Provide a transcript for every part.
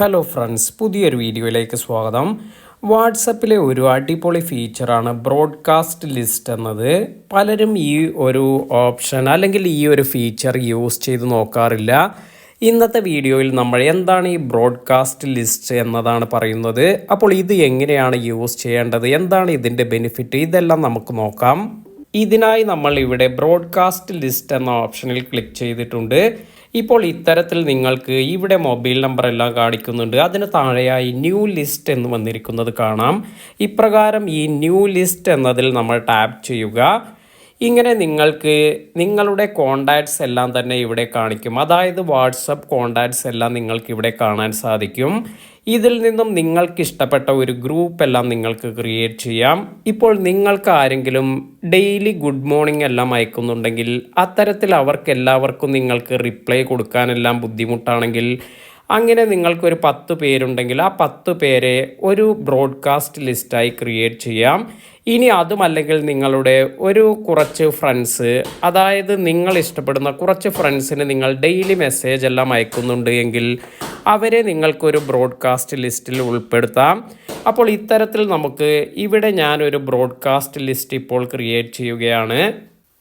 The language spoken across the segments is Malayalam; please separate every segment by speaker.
Speaker 1: ഹലോ ഫ്രണ്ട്സ്, പുതിയൊരു വീഡിയോയിലേക്ക് സ്വാഗതം. വാട്സപ്പിലെ ഒരു അടിപൊളി ഫീച്ചറാണ് ബ്രോഡ്കാസ്റ്റ് ലിസ്റ്റ് എന്നത്. പലരും ഈ ഒരു ഓപ്ഷൻ അല്ലെങ്കിൽ ഈ ഒരു ഫീച്ചർ യൂസ് ചെയ്ത് നോക്കാറില്ല. ഇന്നത്തെ വീഡിയോയിൽ നമ്മൾ എന്താണ് ഈ ബ്രോഡ്കാസ്റ്റ് ലിസ്റ്റ് എന്നതാണ് പറയുന്നത്. അപ്പോൾ ഇത് എങ്ങനെയാണ് യൂസ് ചെയ്യേണ്ടത്, എന്താണ് ഇതിൻ്റെ ബെനിഫിറ്റ്, ഇതെല്ലാം നമുക്ക് നോക്കാം. ഇതിനായി നമ്മൾ ഇവിടെ ബ്രോഡ്കാസ്റ്റ് ലിസ്റ്റ് എന്ന ഓപ്ഷനിൽ ക്ലിക്ക് ചെയ്തിട്ടുണ്ട്. ഇപ്പോൾ ഇത്തരത്തിൽ നിങ്ങൾക്ക് ഇവിടെ മൊബൈൽ നമ്പർ എല്ലാം കാണിക്കുന്നുണ്ട്. അതിന് താഴെയായി ന്യൂ ലിസ്റ്റ് എന്ന് വന്നിരിക്കുന്നത് കാണാം. ഇപ്രകാരം ഈ ന്യൂ ലിസ്റ്റ് എന്നതിൽ നമ്മൾ ടാപ്പ് ചെയ്യുക. ഇങ്ങനെ നിങ്ങൾക്ക് നിങ്ങളുടെ കോണ്ടാക്ട്സ് എല്ലാം തന്നെ ഇവിടെ കാണിക്കും. അതായത് വാട്സപ്പ് കോണ്ടാക്ട്സ് എല്ലാം നിങ്ങൾക്ക് ഇവിടെ കാണാൻ സാധിക്കും. ഇതിൽ നിന്നും നിങ്ങൾക്ക് ഇഷ്ടപ്പെട്ട ഒരു ഗ്രൂപ്പ് എല്ലാം നിങ്ങൾക്ക് ക്രിയേറ്റ് ചെയ്യാം. ഇപ്പോൾ നിങ്ങൾക്ക് ആരെങ്കിലും ഡെയിലി ഗുഡ് മോർണിംഗ് എല്ലാം അയക്കുന്നുണ്ടെങ്കിൽ അത്തരത്തിൽ അവർക്ക് എല്ലാവർക്കും നിങ്ങൾക്ക് റിപ്ലൈ കൊടുക്കാനെല്ലാം ബുദ്ധിമുട്ടാണെങ്കിൽ അങ്ങനെ നിങ്ങൾക്കൊരു 10 പേരുണ്ടെങ്കിൽ ആ 10 പേരെ ഒരു ബ്രോഡ്കാസ്റ്റ് ലിസ്റ്റായി ക്രിയേറ്റ് ചെയ്യാം. ഇനി അതുമല്ലെങ്കിൽ നിങ്ങളുടെ കുറച്ച് ഫ്രണ്ട്സ്, അതായത് നിങ്ങൾ ഇഷ്ടപ്പെടുന്ന കുറച്ച് ഫ്രണ്ട്സിന് നിങ്ങൾ ഡെയിലി മെസ്സേജ് എല്ലാം അയക്കുന്നുണ്ട് എങ്കിൽ അവരെ നിങ്ങൾക്കൊരു ബ്രോഡ്കാസ്റ്റ് ലിസ്റ്റിൽ ഉൾപ്പെടുത്താം. അപ്പോൾ ഇത്തരത്തിൽ നമുക്ക് ഇവിടെ ഞാനൊരു ബ്രോഡ്കാസ്റ്റ് ലിസ്റ്റ് ഇപ്പോൾ ക്രിയേറ്റ് ചെയ്യുകയാണ്.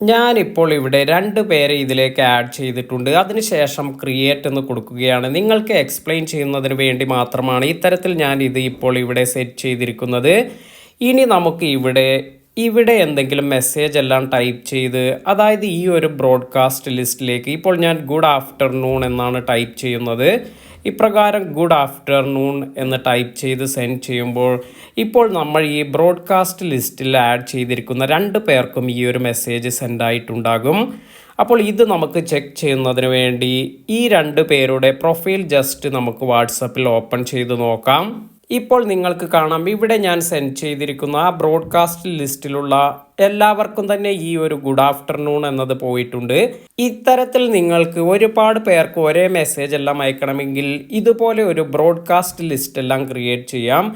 Speaker 1: ഞാനിപ്പോൾ ഇവിടെ 2 പേരെ ഇതിലേക്ക് ആഡ് ചെയ്തിട്ടുണ്ട്. അതിനുശേഷം ക്രിയേറ്റ് എന്ന് കൊടുക്കുകയാണ്. നിങ്ങൾക്ക് എക്സ്പ്ലെയിൻ ചെയ്യുന്നതിന് വേണ്ടി മാത്രമാണ് ഇത്തരത്തിൽ ഞാൻ ഇത് ഇപ്പോൾ ഇവിടെ സെറ്റ് ചെയ്തിരിക്കുന്നത്. ഇനി നമുക്ക് ഇവിടെ എന്തെങ്കിലും മെസ്സേജ് എല്ലാം ടൈപ്പ് ചെയ്ത്, അതായത് ഈ ഒരു ബ്രോഡ്കാസ്റ്റ് ലിസ്റ്റിലേക്ക് ഇപ്പോൾ ഞാൻ ഗുഡ് ആഫ്റ്റർനൂൺ എന്നാണ് ടൈപ്പ് ചെയ്യുന്നത്. ഇപ്രകാരം ഗുഡ് ആഫ്റ്റർനൂൺ എന്ന് ടൈപ്പ് ചെയ്ത് സെൻഡ് ചെയ്യുമ്പോൾ ഇപ്പോൾ നമ്മൾ ഈ ബ്രോഡ്കാസ്റ്റ് ലിസ്റ്റിൽ ആഡ് ചെയ്തിരിക്കുന്ന 2 പേർക്കും ഈ ഒരു മെസ്സേജ് സെൻഡ് ആയിട്ടുണ്ടാകും. അപ്പോൾ ഇത് നമുക്ക് ചെക്ക് ചെയ്യുന്നതിന് വേണ്ടി ഈ 2 പേരുടെ പ്രൊഫൈൽ ജസ്റ്റ് നമുക്ക് വാട്സപ്പിൽ ഓപ്പൺ ചെയ്ത് നോക്കാം. ഇപ്പോൾ നിങ്ങൾക്ക് കാണാം ഇവിടെ ഞാൻ സെൻഡ് ചെയ്തിരിക്കുന്ന ആ ബ്രോഡ്കാസ്റ്റ് ലിസ്റ്റിലുള്ള എല്ലാവർക്കും തന്നെ ഈ ഒരു ഗുഡ് ആഫ്റ്റർനൂൺ എന്നത് പോയിട്ടുണ്ട്. ഇത്തരത്തിൽ നിങ്ങൾക്ക് ഒരുപാട് പേർക്ക് ഒരേ മെസ്സേജ് എല്ലാം അയക്കണമെങ്കിൽ ഇതുപോലെ ഒരു ബ്രോഡ്കാസ്റ്റ് ലിസ്റ്റ് എല്ലാം ക്രിയേറ്റ് ചെയ്യാം.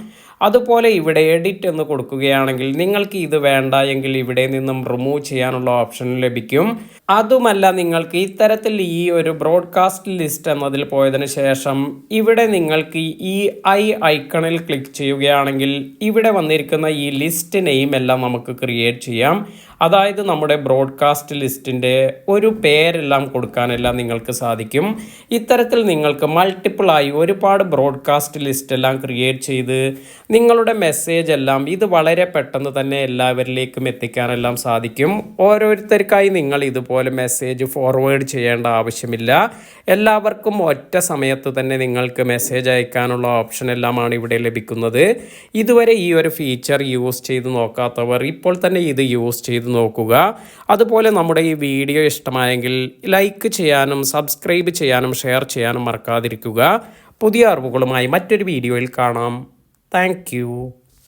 Speaker 1: അതുപോലെ ഇവിടെ എഡിറ്റ് എന്ന് കൊടുക്കുകയാണെങ്കിൽ നിങ്ങൾക്ക് ഇത് വേണ്ട എങ്കിൽ ഇവിടെ നിന്നും റിമൂവ് ചെയ്യാനുള്ള ഓപ്ഷൻ ലഭിക്കും. അതുമല്ല, നിങ്ങൾക്ക് ഇത്തരത്തിൽ ഈ ഒരു ബ്രോഡ്കാസ്റ്റ് ലിസ്റ്റ് എന്നതിൽ പോയതിനു ശേഷം ഇവിടെ നിങ്ങൾക്ക് ഈ ഐക്കണിൽ ക്ലിക്ക് ചെയ്യുകയാണെങ്കിൽ ഇവിടെ വന്നിരിക്കുന്ന ഈ ലിസ്റ്റ് നെയിം എല്ലാം നമുക്ക് ക്രിയേറ്റ് ചെയ്യാം. അതായത് നമ്മുടെ ബ്രോഡ്കാസ്റ്റ് ലിസ്റ്റിൻ്റെ ഒരു പേരെല്ലാം കൊടുക്കാനെല്ലാം നിങ്ങൾക്ക് സാധിക്കും. ഇത്തരത്തിൽ നിങ്ങൾക്ക് മൾട്ടിപ്പിളായി ഒരുപാട് ബ്രോഡ്കാസ്റ്റ് ലിസ്റ്റ് എല്ലാം ക്രിയേറ്റ് ചെയ്ത് നിങ്ങളുടെ മെസ്സേജ് എല്ലാം ഇത് വളരെ പെട്ടെന്ന് തന്നെ എല്ലാവരിലേക്കും എത്തിക്കാനെല്ലാം സാധിക്കും. ഓരോരുത്തർക്കായി നിങ്ങൾ ഇതുപോലെ മെസ്സേജ് ഫോർവേഡ് ചെയ്യേണ്ട ആവശ്യമില്ല. എല്ലാവർക്കും ഒറ്റ സമയത്ത് തന്നെ നിങ്ങൾക്ക് മെസ്സേജ് അയക്കാനുള്ള ഓപ്ഷൻ എല്ലാമാണ് ഇവിടെ ലഭിക്കുന്നത്. ഇതുവരെ ഈ ഒരു ഫീച്ചർ യൂസ് ചെയ്ത് നോക്കാത്തവർ ഇപ്പോൾ തന്നെ ഇത് യൂസ് ചെയ്ത് നോക്കുക. അതുപോലെ നമ്മുടെ ഈ വീഡിയോ ഇഷ്ടമായെങ്കിൽ ലൈക്ക് ചെയ്യാനും സബ്സ്ക്രൈബ് ചെയ്യാനും ഷെയർ ചെയ്യാനും മറക്കാതിരിക്കുക. പുതിയ അറിവുകളുമായി മറ്റൊരു വീഡിയോയിൽ കാണാം. താങ്ക്